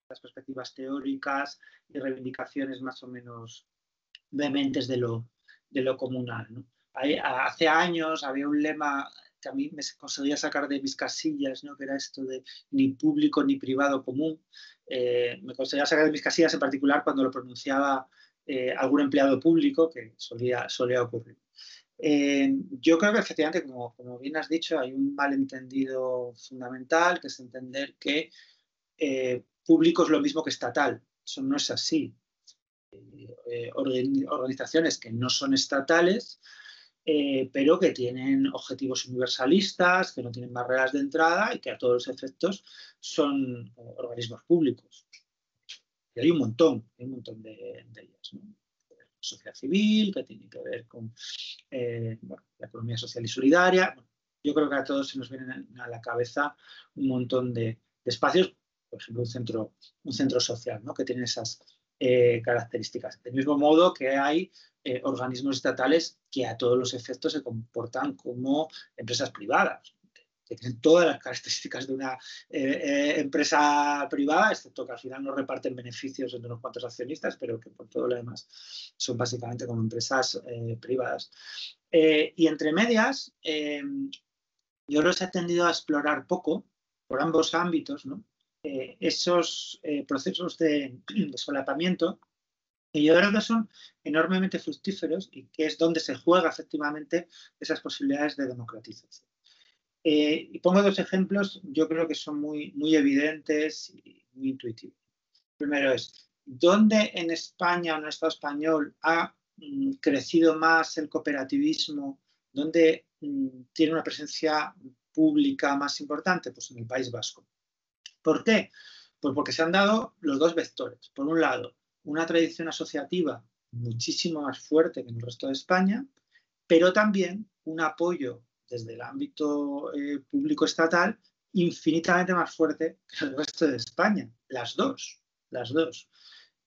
las perspectivas teóricas y reivindicaciones más o menos vehementes de lo comunal, ¿no? Hace años había un lema que a mí me conseguía sacar de mis casillas, ¿no?, que era esto de ni público ni privado común. Me conseguía sacar de mis casillas en particular cuando lo pronunciaba algún empleado público, que solía ocurrir. Yo creo que efectivamente, como bien has dicho, hay un malentendido fundamental, que es entender que público es lo mismo que estatal. Eso no es así. Organizaciones que no son estatales, pero que tienen objetivos universalistas, que no tienen barreras de entrada y que a todos los efectos son organismos públicos. Y hay un montón de ellas, ¿no? Sociedad civil, que tiene que ver con bueno, la economía social y solidaria. Bueno, yo creo que a todos se nos vienen a la cabeza un montón de espacios, por ejemplo, un centro social, ¿no?, que tienen esas características. Del mismo modo que hay organismos estatales que a todos los efectos se comportan como empresas privadas, que tienen todas las características de una empresa privada, excepto que al final no reparten beneficios entre unos cuantos accionistas, pero que por todo lo demás son básicamente como empresas privadas. Y entre medias, yo los he tendido a explorar poco, por ambos ámbitos, ¿no?, esos procesos de solapamiento, que yo creo que son enormemente fructíferos y que es donde se juega efectivamente esas posibilidades de democratización. Y pongo dos ejemplos, yo creo que son muy evidentes y muy intuitivos. Primero es, ¿dónde en España o en el Estado español ha crecido más el cooperativismo? ¿Dónde tiene una presencia pública más importante? Pues en el País Vasco. ¿Por qué? Pues porque se han dado los dos vectores. Por un lado, una tradición asociativa muchísimo más fuerte que en el resto de España, pero también un apoyo desde el ámbito público estatal infinitamente más fuerte que el resto de España. Las dos.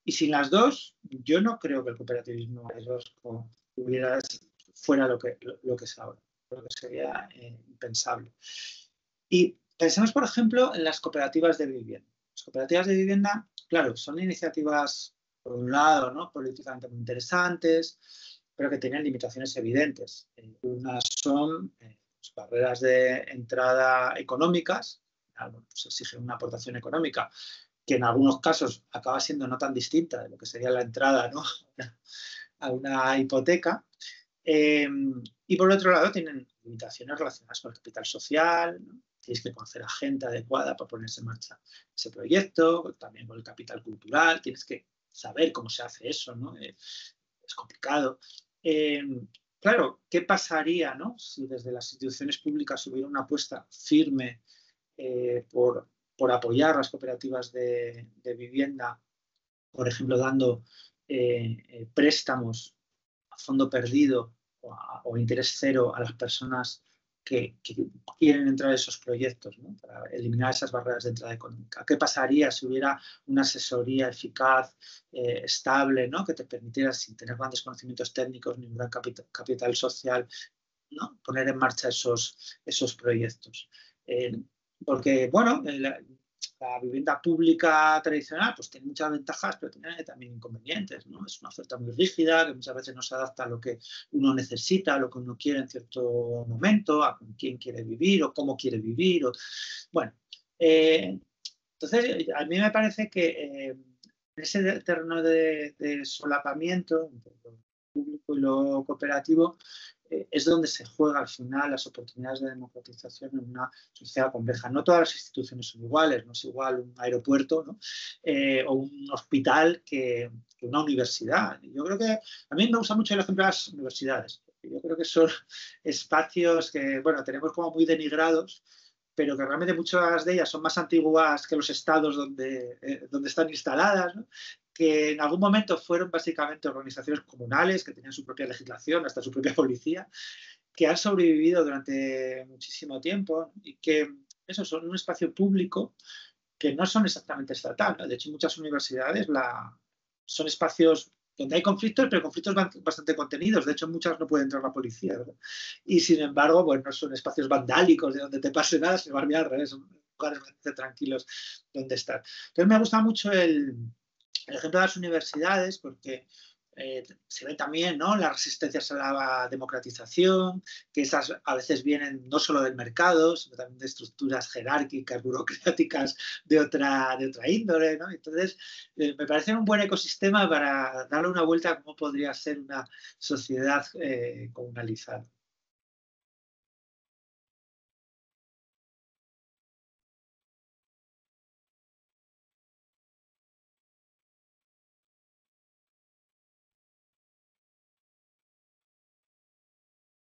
Y sin las dos, yo no creo que el cooperativismo vasco fuera lo que es ahora. Creo que sería impensable. Y pensemos, por ejemplo, en las cooperativas de vivienda. Las cooperativas de vivienda, claro, son iniciativas, por un lado, ¿no?, políticamente muy interesantes, pero que tienen limitaciones evidentes. Unas son pues, barreras de entrada económicas, pues se exige una aportación económica, que en algunos casos acaba siendo no tan distinta de lo que sería la entrada, ¿no?, a una hipoteca. Y por otro lado tienen limitaciones relacionadas con el capital social, ¿no? Tienes que conocer a gente adecuada para ponerse en marcha ese proyecto, también con el capital cultural, tienes que saber cómo se hace eso, ¿no? Es complicado. Claro, ¿qué pasaría, ¿no?, si desde las instituciones públicas hubiera una apuesta firme por apoyar las cooperativas de vivienda, por ejemplo, dando préstamos a fondo perdido o interés cero a las personas que quieren entrar a esos proyectos, ¿no?, para eliminar esas barreras de entrada económica? ¿Qué pasaría si hubiera una asesoría eficaz, estable, ¿no?, que te permitiera, sin tener grandes conocimientos técnicos ni un gran capital social, ¿no?, poner en marcha esos proyectos? Porque, bueno, la vivienda pública tradicional pues tiene muchas ventajas, pero tiene también inconvenientes, ¿no? Es una oferta muy rígida, que muchas veces no se adapta a lo que uno necesita, a lo que uno quiere en cierto momento, a con quién quiere vivir o cómo quiere vivir. Bueno, entonces a mí me parece que en ese terreno de solapamiento entre lo público y lo cooperativo es donde se juega al final las oportunidades de democratización en una sociedad compleja. No todas las instituciones son iguales, no es igual un aeropuerto, ¿no?, o un hospital que una universidad. Yo creo que a mí me gusta mucho el ejemplo de las universidades. Yo creo que son espacios que, bueno, tenemos como muy denigrados, pero que realmente muchas de ellas son más antiguas que los estados donde están instaladas, ¿no?, que en algún momento fueron básicamente organizaciones comunales que tenían su propia legislación, hasta su propia policía, que han sobrevivido durante muchísimo tiempo, ¿no?, y que eso son un espacio público que no son exactamente estatal, ¿no? De hecho, muchas universidades son espacios donde hay conflictos, pero conflictos bastante contenidos. De hecho, muchas no puede entrar la policía, ¿verdad? Y sin embargo, pues no son espacios vandálicos de donde te pase nada, sino más bien al revés, son lugares bastante tranquilos donde estar. Entonces me gusta mucho el ejemplo de las universidades, porque se ve también, ¿no?, las resistencias a la democratización, que esas a veces vienen no solo del mercado, sino también de estructuras jerárquicas, burocráticas de otra índole, ¿no? Entonces, me parece un buen ecosistema para darle una vuelta a cómo podría ser una sociedad comunalizada.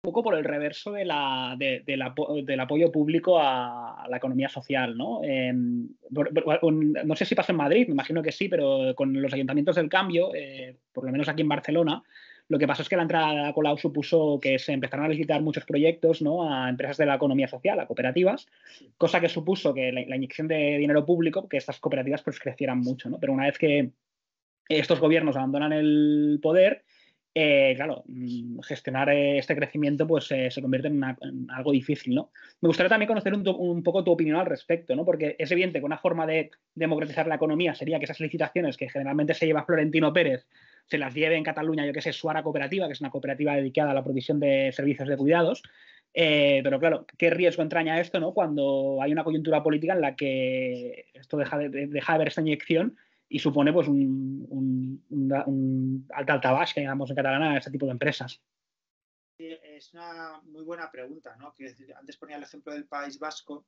Poco por el reverso del apoyo público a la economía social, ¿no? No sé si pasa en Madrid, me imagino que sí, pero con los ayuntamientos del cambio, por lo menos aquí en Barcelona, lo que pasó es que la entrada de la Colau supuso que se empezaron a licitar muchos proyectos, ¿no?, a empresas de la economía social, a cooperativas, cosa que supuso que la inyección de dinero público, que estas cooperativas pues crecieran mucho, ¿no? Pero una vez que estos gobiernos abandonan el poder, claro, gestionar este crecimiento pues se convierte en algo difícil, ¿no? Me gustaría también conocer un poco tu opinión al respecto, ¿no? Porque es evidente que una forma de democratizar la economía sería que esas licitaciones que generalmente se lleva Florentino Pérez se las lleve en Cataluña, yo que sé, Suara Cooperativa, que es una cooperativa dedicada a la provisión de servicios de cuidados. Pero claro, ¿qué riesgo entraña esto, ¿no?, cuando hay una coyuntura política en la que esto deja de haber esta inyección y supone pues un alta que llamamos en catalán a este tipo de empresas? Es una muy buena pregunta, ¿no? Quiero decir, antes ponía el ejemplo del País Vasco,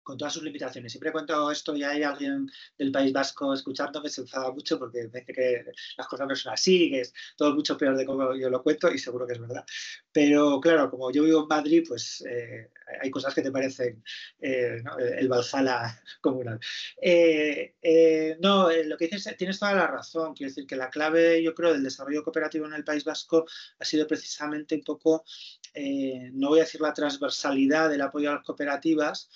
con todas sus limitaciones. Siempre cuento esto y hay alguien del País Vasco escuchándome, se enfada mucho porque me dice que las cosas no son así, que es todo mucho peor de como yo lo cuento, y seguro que es verdad. Pero claro, como yo vivo en Madrid, pues hay cosas que te parecen ¿no?, el Valhalla comunal. No, lo que dices, tienes toda la razón. Quiero decir que la clave, yo creo, del desarrollo cooperativo en el País Vasco ha sido precisamente un poco, no voy a decir la transversalidad del apoyo a las cooperativas,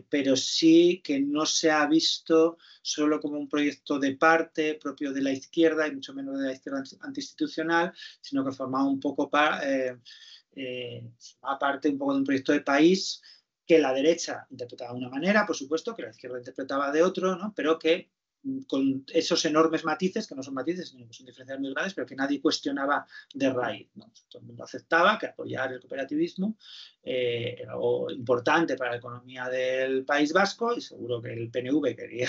pero sí que no se ha visto solo como un proyecto de parte propio de la izquierda y mucho menos de la izquierda antiinstitucional, sino que formaba un poco parte un poco de un proyecto de país que la derecha interpretaba de una manera, por supuesto, que la izquierda interpretaba de otro, ¿no?, pero que con esos enormes matices, que no son matices, sino que son diferencias muy grandes, pero que nadie cuestionaba de raíz, ¿no? Todo el mundo aceptaba que apoyar el cooperativismo era algo importante para la economía del País Vasco, y seguro que el PNV quería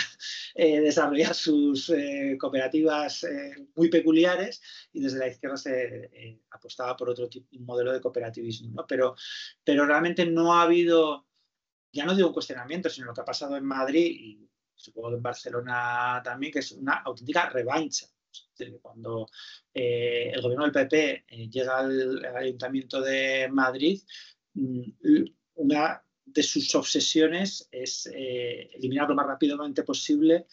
desarrollar sus cooperativas muy peculiares, y desde la izquierda se apostaba por otro tipo, un modelo de cooperativismo, ¿no? Pero realmente no ha habido, ya no digo un cuestionamiento, sino lo que ha pasado en Madrid y supongo que en Barcelona también, que es una auténtica revancha. Cuando el gobierno del PP llega al Ayuntamiento de Madrid, una de sus obsesiones es eliminar lo más rápidamente posible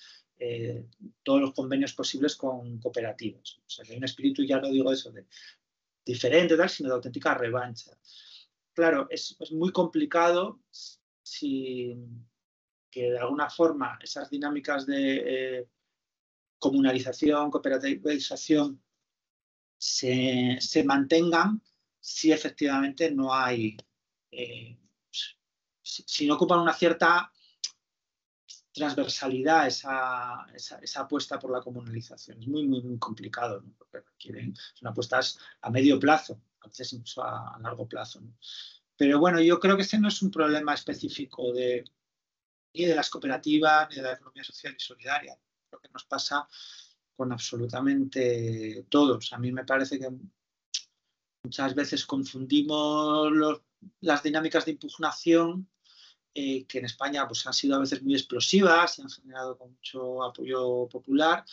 todos los convenios posibles con cooperativas. O sea, que hay un espíritu, ya no digo eso, de diferente, tal, sino de auténtica revancha. Claro, es muy complicado que de alguna forma esas dinámicas de comunalización, cooperativización se mantengan si efectivamente no hay, si no ocupan una cierta transversalidad esa apuesta por la comunalización. Es muy, muy, muy complicado, ¿no? Porque requieren, son apuestas a medio plazo, a veces incluso a largo plazo, ¿no? Pero bueno, yo creo que ese no es un problema específico ni de las cooperativas, ni de la economía social y solidaria. Lo que nos pasa con absolutamente todos. A mí me parece que muchas veces confundimos las dinámicas de impugnación que en España pues, han sido a veces muy explosivas y han generado con mucho apoyo popular,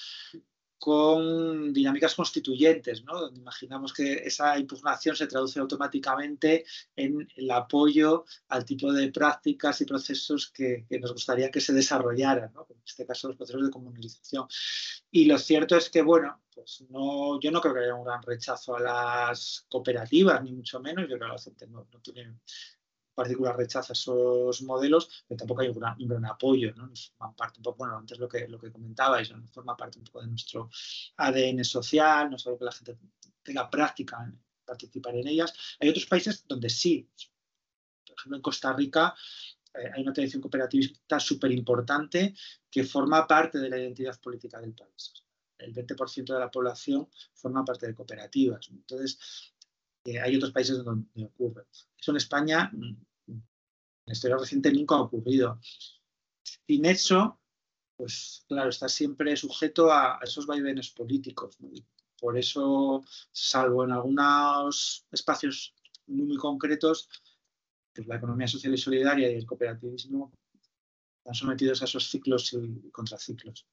con dinámicas constituyentes, ¿no? Donde imaginamos que esa impugnación se traduce automáticamente en el apoyo al tipo de prácticas y procesos que nos gustaría que se desarrollaran, ¿no? En este caso, los procesos de comunalización. Y lo cierto es que, bueno, pues yo no creo que haya un gran rechazo a las cooperativas, ni mucho menos. Yo creo que la gente no tiene particular rechazo a esos modelos, pero tampoco hay un gran apoyo, ¿no? Forman parte un poco, bueno, antes lo que comentabais, ¿no? Forma parte un poco de nuestro ADN social, no es algo que la gente tenga práctica en participar en ellas. Hay otros países donde sí. Por ejemplo, en Costa Rica hay una tradición cooperativista súper importante que forma parte de la identidad política del país. El 20% de la población forma parte de cooperativas. Entonces, hay otros países donde ocurre. Eso en España, en la historia reciente, nunca ha ocurrido. Sin eso, pues claro, está siempre sujeto a esos vaivenes políticos, ¿no? Por eso, salvo en algunos espacios muy, muy concretos, pues la economía social y solidaria y el cooperativismo están sometidos a esos ciclos y contraciclos.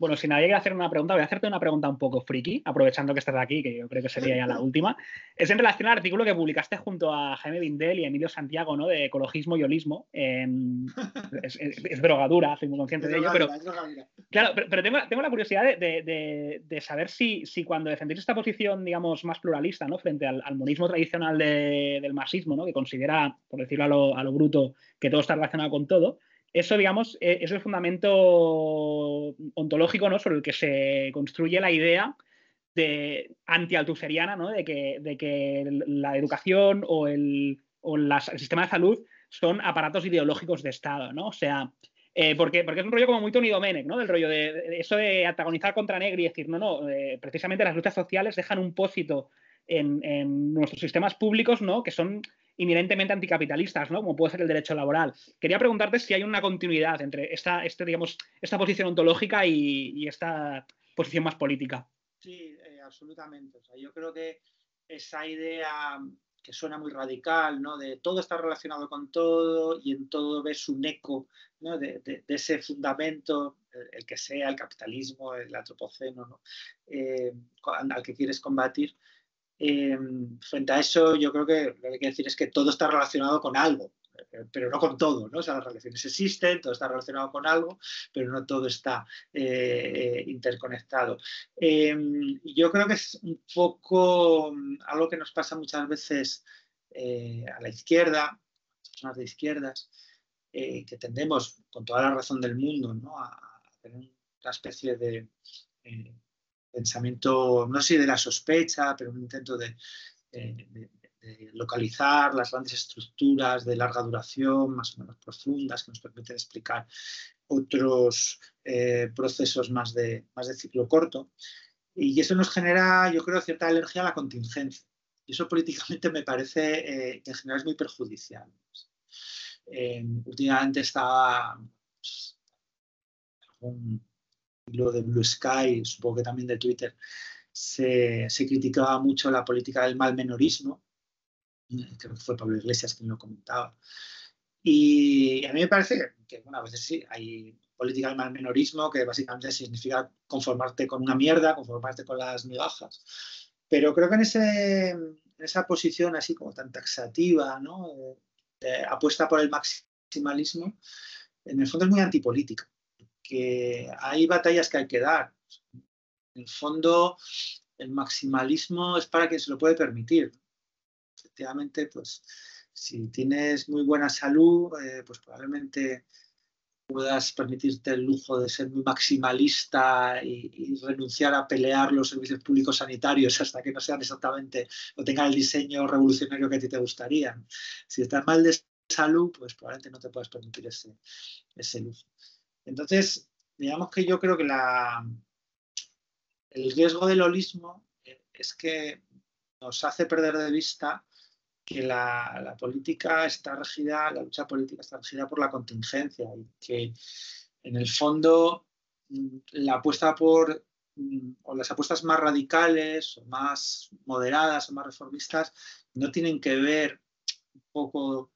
Bueno, si nadie quiere hacer una pregunta, voy a hacerte una pregunta un poco friki, aprovechando que estás aquí, que yo creo que sería ya la última. Es en relación al artículo que publicaste junto a Jaime Bindel y Emilio Santiago, ¿no? De ecologismo y holismo. Es drogadura, soy muy consciente de ello, pero claro, pero tengo la curiosidad de saber si cuando defendéis esta posición, digamos, más pluralista, ¿no? Frente al monismo tradicional del marxismo, ¿no? Que considera, por decirlo a lo bruto, que todo está relacionado con todo. Eso, digamos, es el fundamento ontológico, ¿no? Sobre el que se construye la idea de anti-althuseriana, ¿no? De que la educación o el sistema de salud son aparatos ideológicos de Estado, ¿no? O sea, porque es un rollo como muy Tony Domènech, ¿no? Del rollo de eso de antagonizar contra Negri y decir, no, precisamente las luchas sociales dejan un pósito en nuestros sistemas públicos, ¿no? Que son inherentemente anticapitalistas, ¿no? Como puede ser el derecho laboral. Quería preguntarte si hay una continuidad entre esta posición ontológica y esta posición más política. Sí, absolutamente. O sea, yo creo que esa idea que suena muy radical, ¿no? De todo está relacionado con todo y en todo ves un eco, ¿no? de ese fundamento, el que sea, el capitalismo, el antropoceno, ¿no? Al que quieres combatir. Frente a eso, yo creo que lo que hay que decir es que todo está relacionado con algo, pero no con todo, ¿no? O sea, las relaciones existen, todo está relacionado con algo, pero no todo está interconectado. Yo creo que es un poco algo que nos pasa muchas veces a la izquierda, personas de izquierdas, que tendemos, con toda la razón del mundo, ¿no? a tener una especie de pensamiento, no sé si de la sospecha, pero un intento de localizar las grandes estructuras de larga duración, más o menos profundas, que nos permiten explicar otros procesos más de ciclo corto. Y eso nos genera, yo creo, cierta alergia a la contingencia. Y eso políticamente me parece que en general es muy perjudicial. Últimamente estaba un hilo de Blue Sky, supongo que también de Twitter, se criticaba mucho la política del malmenorismo. Creo que fue Pablo Iglesias quien lo comentaba. Y a mí me parece que bueno, a veces sí, hay política del malmenorismo que básicamente significa conformarte con una mierda, conformarte con las migajas. Pero creo que en esa posición así como tan taxativa, ¿no? Apuesta por el maximalismo, en el fondo es muy antipolítica. Que hay batallas que hay que dar. En el fondo, el maximalismo es para quien se lo puede permitir. Efectivamente, pues si tienes muy buena salud, pues probablemente puedas permitirte el lujo de ser muy maximalista y renunciar a pelear los servicios públicos sanitarios hasta que no sean exactamente o tengan el diseño revolucionario que a ti te gustaría. Si estás mal de salud, pues probablemente no te puedas permitir ese lujo. Entonces, digamos que yo creo que el riesgo del holismo es que nos hace perder de vista que la política está regida, la lucha política está regida por la contingencia y que en el fondo la apuesta por o las apuestas más radicales o más moderadas o más reformistas no tienen que ver un poco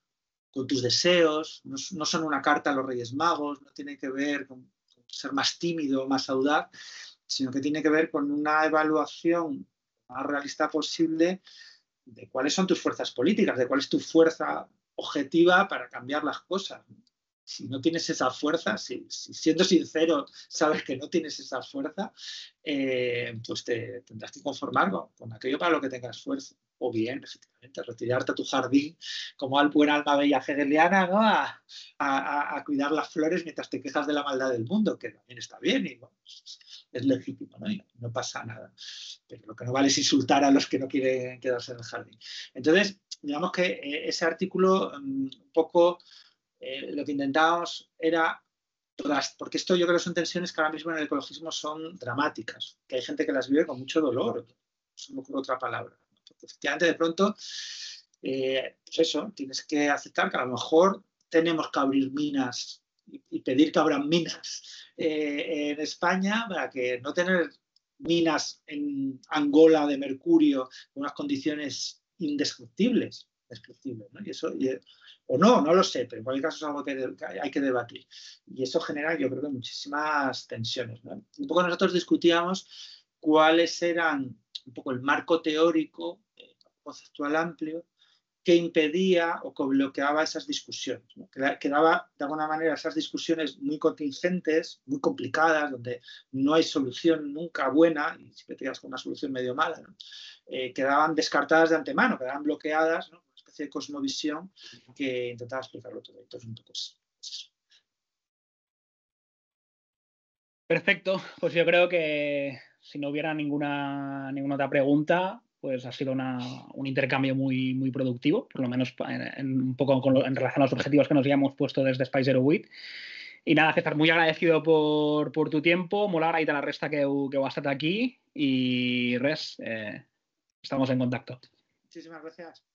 con tus deseos, no son una carta a los Reyes Magos, no tiene que ver con ser más tímido, más audaz, sino que tiene que ver con una evaluación más realista posible de cuáles son tus fuerzas políticas, de cuál es tu fuerza objetiva para cambiar las cosas. Si no tienes esa fuerza, si siendo sincero sabes que no tienes esa fuerza, pues te tendrás que conformar con aquello para lo que tengas fuerza. O bien, efectivamente, retirarte a tu jardín como al buen alma bella hegeliana, ¿no? a cuidar las flores mientras te quejas de la maldad del mundo, que también está bien y bueno, es legítimo, ¿no? Y no pasa nada. Pero lo que no vale es insultar a los que no quieren quedarse en el jardín. Entonces, digamos que ese artículo un poco lo que intentábamos era porque esto yo creo que son tensiones que ahora mismo en el ecologismo son dramáticas, que hay gente que las vive con mucho dolor, no se me ocurre otra palabra. Porque efectivamente de pronto, pues eso, tienes que aceptar que a lo mejor tenemos que abrir minas y pedir que abran minas en España para que no tener minas en Angola de mercurio con unas condiciones indescriptibles, ¿no? Y eso, o no lo sé, pero en cualquier caso es algo que hay que debatir. Y eso genera, yo creo que muchísimas tensiones, ¿no? Un poco nosotros discutíamos cuáles eran un poco el marco teórico, conceptual amplio, que impedía o que bloqueaba esas discusiones, ¿no? Que daba de alguna manera esas discusiones muy contingentes, muy complicadas, donde no hay solución nunca buena y siempre te quedas con una solución medio mala, ¿no? Quedaban descartadas de antemano, quedaban bloqueadas, ¿no? Una especie de cosmovisión que intentaba explicarlo todo. Entonces, un poco eso. Perfecto, pues yo creo que si no hubiera ninguna otra pregunta, pues ha sido un intercambio muy productivo, por lo menos un poco en relación a los objetivos que nos habíamos puesto desde Espai 08. I nada, César, muy agradecido por tu tiempo, molt agraït a la resta que heu estat aquí i res, estamos en contacto. Muchísimas gracias.